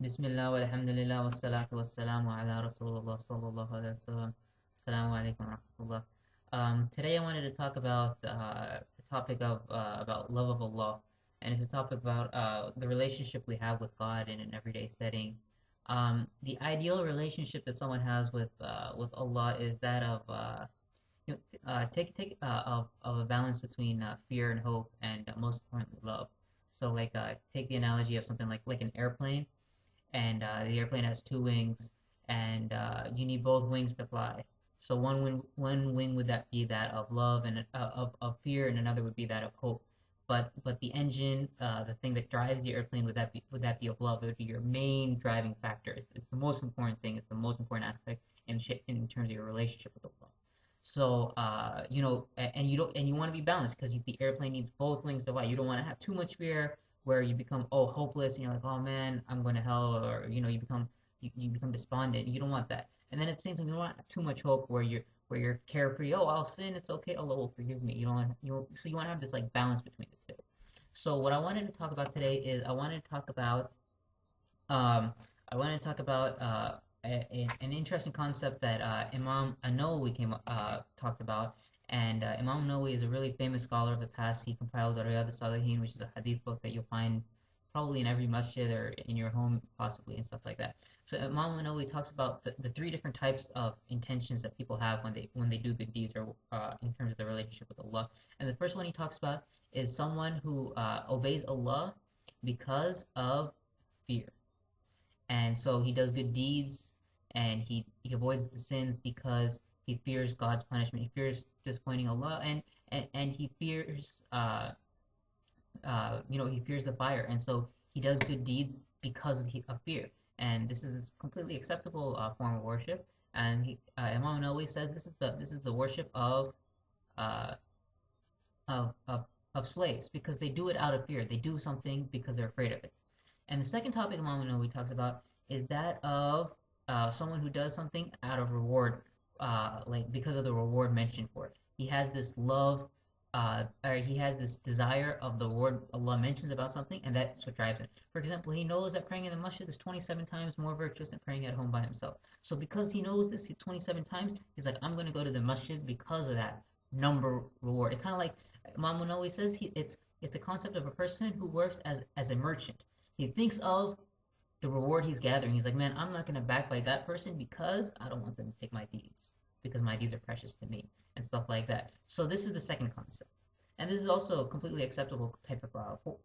Bismillah walhamdulillah wassalatu wassalamu ala Rasulullah sallallahu alaihi wasallam. Assalamu alaikum wa rahmatullah. Today I wanted to talk about the topic of about love of Allah, and it's a topic about the relationship we have with God in an everyday setting. The ideal relationship that someone has with Allah is that of of a balance between fear and hope, and most importantly, love. So take the analogy of something like an airplane, and the airplane has two wings, and you need both wings to fly. So one wing would that be that of love and of fear, and another would be that of hope. But the engine, the thing that drives the airplane, would that be of love? It would be your main driving factor. It's the most important thing. It's the most important aspect in terms of your relationship with Allah. So and you want to be balanced because the airplane needs both wings to fly. You don't want to have too much fear where you become hopeless and you're like, oh man, I'm going to hell, or you become despondent. You don't want that. And then at the same time, you don't want too much hope where you're carefree. Oh, I'll sin, it's okay, Allah will forgive me. So you want to have this like balance between the two. So what I wanted to talk about today is um, I wanted to talk about an interesting concept that Imam An-Nawawi talked about. And Imam Nawawi is a really famous scholar of the past. He compiled Riyadh al-Salihin, which is a hadith book that you'll find probably in every masjid or in your home, possibly, and stuff like that. So Imam Nawawi talks about the three different types of intentions that people have when they do good deeds, or in terms of the relationship with Allah. And the first one he talks about is someone who obeys Allah because of fear. And so he does good deeds, and he avoids the sins because he fears God's punishment. He fears disappointing Allah, and he fears he fears the fire, and so he does good deeds because of fear. And this is a completely acceptable form of worship. And Imam Nawawi says this is the worship uh, of slaves, because they do it out of fear. They do something because they're afraid of it. And the second topic Imam Nawawi talks about is that of someone who does something out of reward, like because of the reward mentioned for it. He has this love, or he has this desire of the reward Allah mentions about something, and that's what drives him. For example, he knows that praying in the masjid is 27 times more virtuous than praying at home by himself. So because he knows this 27 times, he's like, I'm going to go to the masjid because of that number reward. It's kind of like Imam Nawawi says, it's a concept of a person who works as a merchant. He thinks of the reward he's gathering. He's like, man, I'm not going to backbite that person because I don't want them to take my deeds, because my deeds are precious to me, and stuff like that. So this is the second concept. And this is also a completely acceptable type of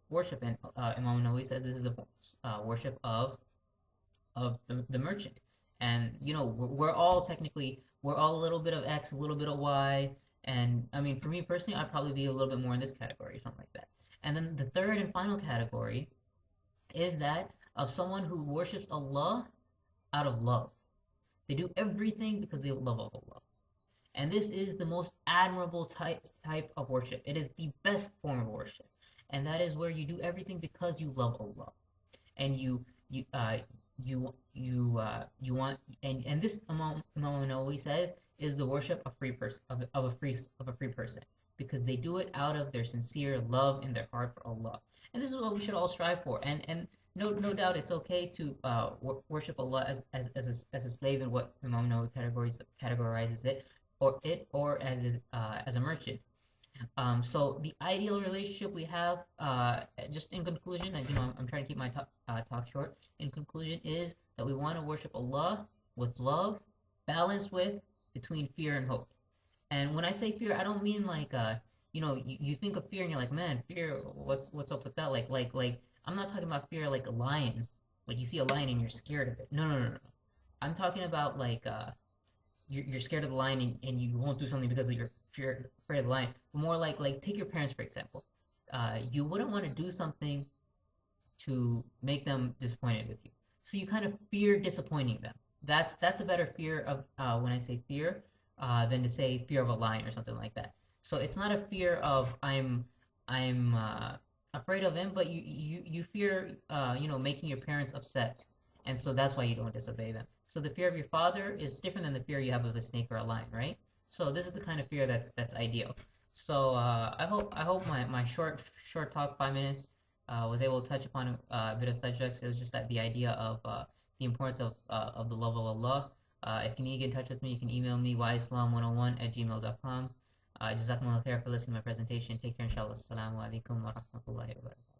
worship. And Imam Nawawi says this is the worship of the merchant. And we're all a little bit of X, a little bit of Y. And I mean, for me personally, I'd probably be a little bit more in this category, something like that. And then the third and final category is that of someone who worships Allah out of love. They do everything because they love Allah. And this is the most admirable type of worship. It is the best form of worship. And that is where you do everything because you love Allah. And you want, and this Imam Nawawi says is the worship of free person of a free person, because they do it out of their sincere love in their heart for Allah. And this is what we should all strive for. And no doubt it's okay to worship Allah as a slave, in what Imam Nawawi categorizes it, or as a merchant. So the ideal relationship we have, just in conclusion, I'm trying to keep my talk short. In conclusion, is that we want to worship Allah with love, balanced with between fear and hope. And when I say fear, I don't mean like you think of fear and you're like, man, fear, what's up with that? Like I'm not talking about fear like a lion. Like you see a lion and you're scared of it. No, no, no, no. I'm talking about like you're scared of the lion, and you won't do something because you're afraid of the lion. But more like take your parents for example. You wouldn't want to do something to make them disappointed with you. So you kind of fear disappointing them. That's a better fear of when I say fear, than to say fear of a lion or something like that. So it's not a fear of I'm afraid of him, but you fear making your parents upset, and so that's why you don't disobey them. So the fear of your father is different than the fear you have of a snake or a lion, right? So this is the kind of fear that's ideal. So I hope my short talk, 5 minutes, was able to touch upon a bit of subjects. It was just that the idea of the importance of the love of Allah. If you need to get in touch with me, you can email me yslam101@gmail.com. JazakAllahkhair for listening to my presentation. Take care, inshallah. Assalamu alaikum wa rahmatullahi wa barakatuh.